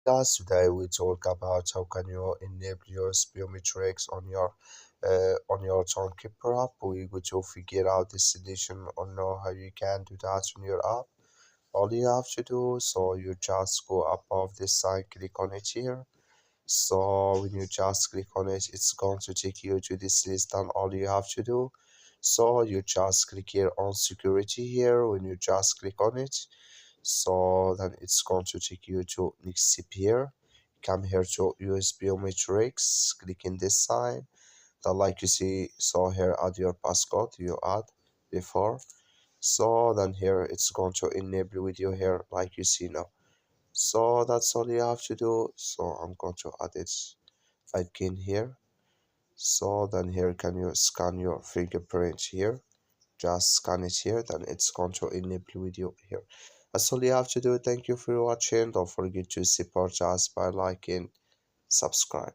Guys, today we talk about how can you enable your biometrics on your Tonkeeper app. We go to figure out the solution or know how you can do that on your app. All you have to do, so you just go above this sign, click on it here. So when you just click on it, it's going to take you to this list, and all you have to do, so you just click here on security here. When you just click on it, so then it's going to take you to next step here. Come here to use biometrics, click in this sign, then like you see, so here add your passcode you add before. So then here it's going to enable with you here like you see now. So that's all you have to do. So I'm going to add it again here. So then here can you scan your fingerprint here, just scan it here, then it's going to enable with you here. That's all you have to do. Thank you for watching. Don't forget to support us by liking, subscribe.